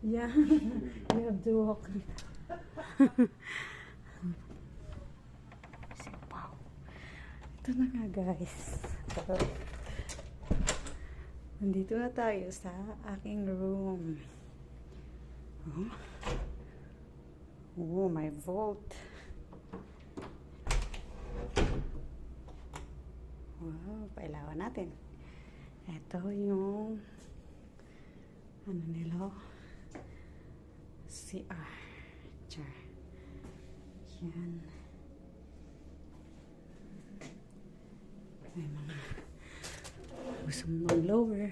Yeah, you have to walk. Wow. Ito na nga guys. Nandito na tayo sa aking room. Oh, my vault. Wow, pailawan natin. Ito yung ano nila? CR. Char. Yan. May mga gusto mong lower.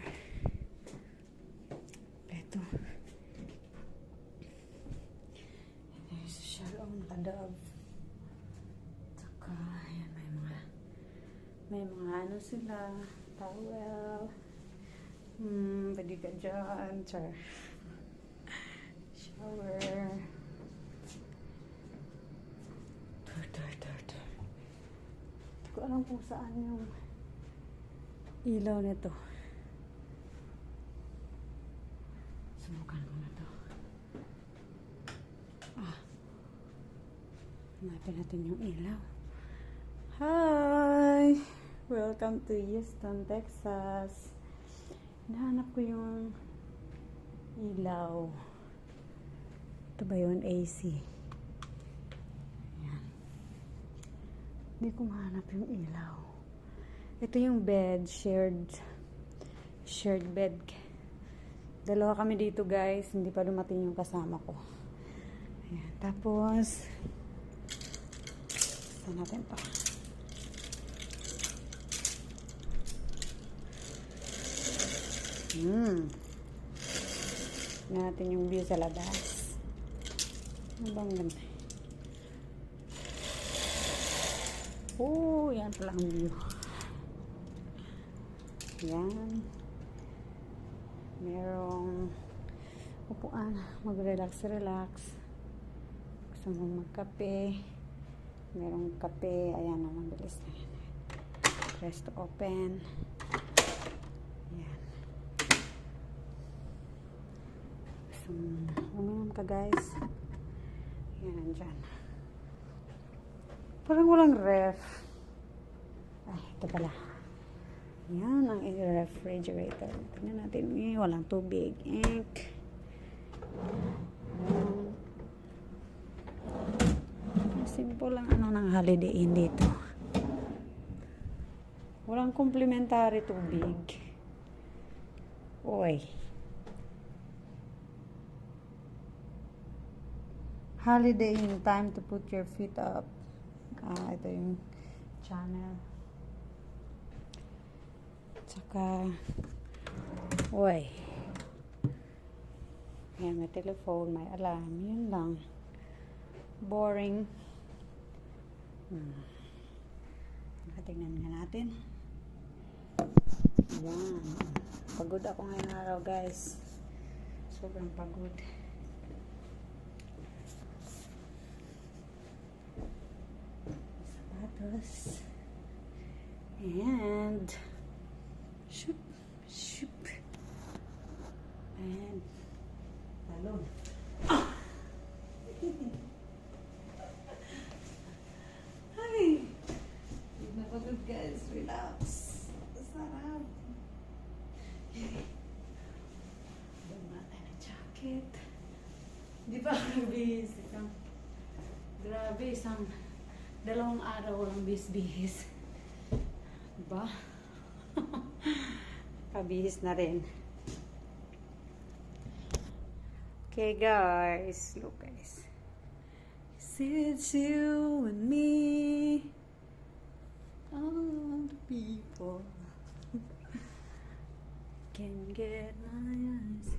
Ito. There's a shadow on kadab. Saka, yan, may mga ano sila. Towel. Pwede ka dyan. Char. Shower. Hindi ko alam kung saan yung ilaw nito. Subukan ko na to. Hanapin natin yung ilaw. Hi! Welcome to Houston, Texas. Nahanap ko yung ilaw. Ito ba yun? AC. Ayan. Hindi ko mahanap yung ilaw. Ito yung bed. Shared bed. Dalawa kami dito guys. Hindi pa dumating yung kasama ko. Ayan. Tapos saan natin to? Tingnan natin yung view sa labas. Ano bang ganda? Oh, yan pala ang view. Yan. Merong upuan. Mag-relax. Gusto mo magkape. Merong kape. Ayan naman, bilis na yan. Press to open. Yan. Gusto mo uminom ka guys. Yan, nandyan. Parang walang ref. Ay, ito pala. Yan, ang refrigerator. Tingnan natin. Walang tubig. Ink. Simple lang ano ng Holiday Inn dito. Walang complimentary tubig. Oy. Holiday Inn, time to put your feet up. Ito yung channel. Tsaka, oy. Yan, may telephone, may alarm. Yun lang. Boring. Tingnan nga natin. Yan. Pagod ako ngayong araw, guys. Sobrang pagod. Sapatos. And shoop. And talon. Hi. Huwag na pagod guys. Relax. Sarap. Doon natin ang jacket. Di ba bihis? Grabe, isang 2 araw walang bihis. Diba? Kabihis na rin. Okay guys, look guys. It's you and me, all the people can get my eyes.